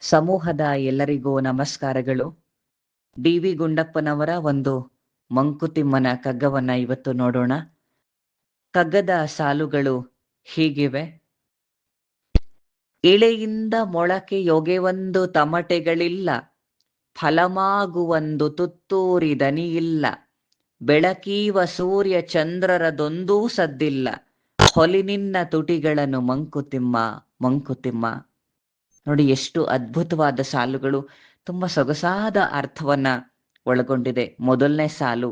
ಸಮೂಹದ ಎಲ್ಲರಿಗೂ ನಮಸ್ಕಾರಗಳು. ಡಿ.ವಿ. ಗುಂಡಪ್ಪನವರ ಒಂದು ಮಂಕುತಿಮ್ಮನ ಕಗ್ಗವನ್ನ ಇವತ್ತು ನೋಡೋಣ. ಕಗ್ಗದ ಸಾಲುಗಳು ಹೀಗಿವೆ. ಇಳೆಯಿಂದ ಮೊಳಕೆ ಯೊಗೆಯೊಂದು ತಮಟೆಗಳಿಲ್ಲ, ಫಲಮಾಗುವಂದು ತುತ್ತೂರಿ ದನಿಯಿಲ್ಲ, ಬೆಳಕೀವ ಸೂರ್ಯ ಚಂದ್ರರದೊಂದೂ ಸದ್ದಿಲ್ಲ, ಹೊಲಿನಿನ್ನ ತುಟಿಗಳನ್ನು ಮಂಕುತಿಮ್ಮ ಮಂಕುತಿಮ್ಮ. ನೋಡಿ, ಎಷ್ಟು ಅದ್ಭುತವಾದ ಸಾಲುಗಳು, ತುಂಬಾ ಸೊಗಸಾದ ಅರ್ಥವನ್ನ ಒಳಗೊಂಡಿದೆ. ಮೊದಲನೇ ಸಾಲು,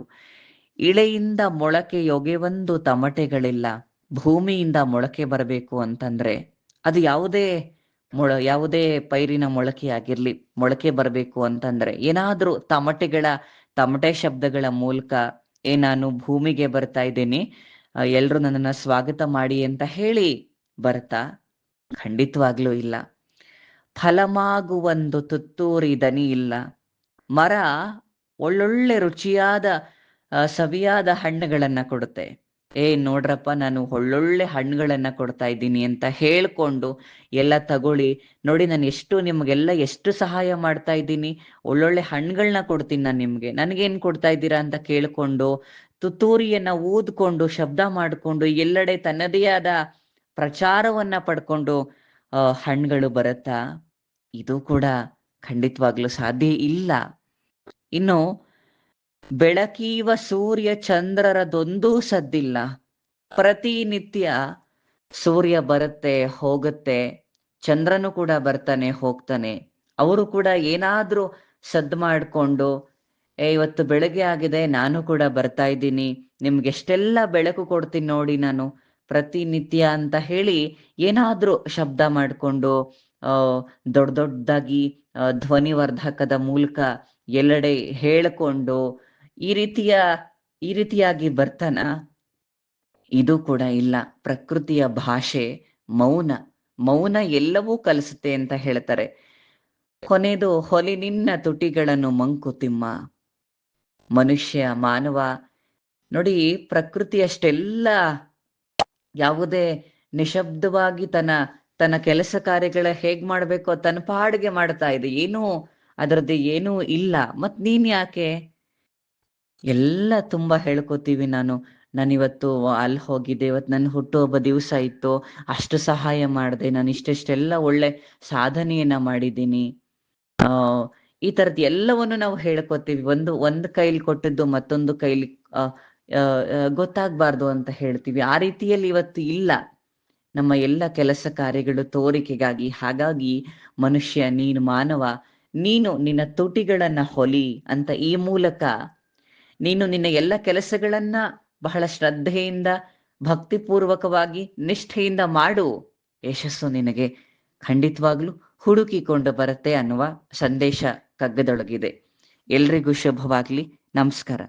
ಇಳೆಯಿಂದ ಮೊಳಕೆ ಯೊಗೆಯೊಂದು ತಮಟೆಗಳಿಲ್ಲ. ಭೂಮಿಯಿಂದ ಮೊಳಕೆ ಬರಬೇಕು ಅಂತಂದ್ರೆ ಅದು ಯಾವುದೇ ಪೈರಿನ ಮೊಳಕೆ ಆಗಿರ್ಲಿ, ಮೊಳಕೆ ಬರಬೇಕು ಅಂತಂದ್ರೆ ಏನಾದ್ರೂ ತಮಟೆ ಶಬ್ದಗಳ ಮೂಲಕ ನಾನು ಭೂಮಿಗೆ ಬರ್ತಾ ಇದ್ದೀನಿ, ಎಲ್ರು ನನ್ನನ್ನ ಸ್ವಾಗತ ಮಾಡಿ ಅಂತ ಹೇಳಿ ಬರ್ತಾ? ಖಂಡಿತವಾಗ್ಲೂ ಇಲ್ಲ. ಫಲಮಾಗುವಂದು ತುತ್ತೂರಿ ದನಿ ಇಲ್ಲ. ಮರ ಒಳ್ಳೊಳ್ಳೆ ರುಚಿಯಾದ ಸವಿಯಾದ ಹಣ್ಣುಗಳನ್ನ ಕೊಡುತ್ತೆ. ನೋಡ್ರಪ್ಪ, ನಾನು ಒಳ್ಳೊಳ್ಳೆ ಹಣ್ಣುಗಳನ್ನ ಕೊಡ್ತಾ ಇದ್ದೀನಿ ಅಂತ ಹೇಳ್ಕೊಂಡು ಎಲ್ಲ ತಗೊಳ್ಳಿ, ನೋಡಿ ನಾನು ನಿಮ್ಗೆಲ್ಲ ಎಷ್ಟು ಸಹಾಯ ಮಾಡ್ತಾ ಇದ್ದೀನಿ, ಒಳ್ಳೊಳ್ಳೆ ಹಣ್ಣುಗಳನ್ನ ಕೊಡ್ತೀನಿ ನಾನು ನಿಮ್ಗೆ, ನನಗೇನ್ ಕೊಡ್ತಾ ಇದ್ದೀರಾ ಅಂತ ಕೇಳ್ಕೊಂಡು ತುತ್ತೂರಿಯನ್ನ ಊದ್ಕೊಂಡು ಶಬ್ದ ಮಾಡ್ಕೊಂಡು ಎಲ್ಲೆಡೆ ತನ್ನದೇ ಆದ ಪ್ರಚಾರವನ್ನ ಪಡ್ಕೊಂಡು ಹಣ್ಣುಗಳು ಬರುತ್ತಾ? ಇದು ಕೂಡ ಖಂಡಿತವಾಗ್ಲೂ ಸಾಧ್ಯ ಇಲ್ಲ. ಇನ್ನು ಬೆಳಕೀವ ಸೂರ್ಯ ಚಂದ್ರರದೊಂದೂ ಸದ್ದಿಲ್ಲ. ಪ್ರತಿನಿತ್ಯ ಸೂರ್ಯ ಬರುತ್ತೆ ಹೋಗುತ್ತೆ, ಚಂದ್ರನು ಕೂಡ ಬರ್ತಾನೆ ಹೋಗ್ತಾನೆ. ಅವರು ಕೂಡ ಏನಾದ್ರೂ ಸದ್ದು ಮಾಡ್ಕೊಂಡು ಇವತ್ತು ಬೆಳಗ್ಗೆ ಆಗಿದೆ, ನಾನು ಕೂಡ ಬರ್ತಾ ಇದ್ದೀನಿ, ನಿಮ್ಗೆ ಎಷ್ಟೆಲ್ಲ ಬೆಳಕು ಕೊಡ್ತೀನಿ ನೋಡಿ ನಾನು ಪ್ರತಿನಿತ್ಯ ಅಂತ ಹೇಳಿ ಏನಾದ್ರೂ ಶಬ್ದ ಮಾಡ್ಕೊಂಡು ದೊಡ್ಡದಾಗಿ ಧ್ವನಿವರ್ಧಕದ ಮೂಲಕ ಎಲ್ಲೆಡೆ ಹೇಳ್ಕೊಂಡು ಈ ರೀತಿಯಾಗಿ ಬರ್ತಾನ? ಇದು ಕೂಡ ಇಲ್ಲ. ಪ್ರಕೃತಿಯ ಭಾಷೆ ಮೌನ ಎಲ್ಲವೂ ಕಲಿಸುತ್ತೆ ಅಂತ ಹೇಳ್ತಾರೆ. ಕೊನೆದು, ಹೊಲಿನಿನ್ನ ತುಟಿಗಳನ್ನು ಮಂಕುತಿಮ್ಮ. ಮನುಷ್ಯ ಮಾನವ ನೋಡಿ, ಪ್ರಕೃತಿ ಅಷ್ಟೆಲ್ಲ ಯಾವುದೇ ನಿಶಬ್ದವಾಗಿ ತನ್ನ ಕೆಲಸ ಕಾರ್ಯಗಳ ಹೇಗ್ ಮಾಡ್ಬೇಕೋ ತನ್ನ ಪಾಡಿಗೆ ಮಾಡ್ತಾ ಇದೆ, ಅದರದ್ದು ಏನೂ ಇಲ್ಲ. ಮತ್ ನೀನ್ ಯಾಕೆ? ಎಲ್ಲ ತುಂಬಾ ಹೇಳ್ಕೊತೀವಿ. ನಾನಿವತ್ತು ಅಲ್ಲಿ ಹೋಗಿದ್ದೆ, ಇವತ್ತು ನನ್ನ ಹುಟ್ಟುಹಬ್ಬ ದಿವಸ ಇತ್ತು, ಅಷ್ಟು ಸಹಾಯ ಮಾಡಿದೆ, ನಾನು ಇಷ್ಟೆಲ್ಲ ಒಳ್ಳೆ ಸಾಧನೆಯನ್ನ ಮಾಡಿದ್ದೀನಿ, ಈ ತರದ್ ಎಲ್ಲವನ್ನು ನಾವು ಹೇಳ್ಕೊತೀವಿ. ಒಂದ್ ಕೈಲಿ ಕೊಟ್ಟದ್ದು ಮತ್ತೊಂದು ಕೈಲಿ ಗೊತ್ತಾಗ್ಬಾರ್ದು ಅಂತ ಹೇಳ್ತೀವಿ. ಆ ರೀತಿಯಲ್ಲಿ ಇವತ್ತು ಇಲ್ಲ ನಮ್ಮ ಎಲ್ಲ ಕೆಲಸ ಕಾರ್ಯಗಳು ತೋರಿಕೆಗಾಗಿ. ಹಾಗಾಗಿ ಮನುಷ್ಯ, ನೀನು ಮಾನವ, ನೀನು ನಿನ್ನ ತುಟಿಗಳನ್ನ ಹೊಲಿ ಅಂತ ಈ ಮೂಲಕ ನೀನು ನಿನ್ನ ಎಲ್ಲ ಕೆಲಸಗಳನ್ನ ಬಹಳ ಶ್ರದ್ಧೆಯಿಂದ, ಭಕ್ತಿಪೂರ್ವಕವಾಗಿ, ನಿಷ್ಠೆಯಿಂದ ಮಾಡು. ಯಶಸ್ಸು ನಿನಗೆ ಖಂಡಿತವಾಗ್ಲೂ ಹುಡುಕಿಕೊಂಡು ಬರುತ್ತೆ ಅನ್ನುವ ಸಂದೇಶ ಕಗ್ಗದೊಳಗಿದೆ. ಎಲ್ರಿಗೂ ಶುಭವಾಗ್ಲಿ. ನಮಸ್ಕಾರ.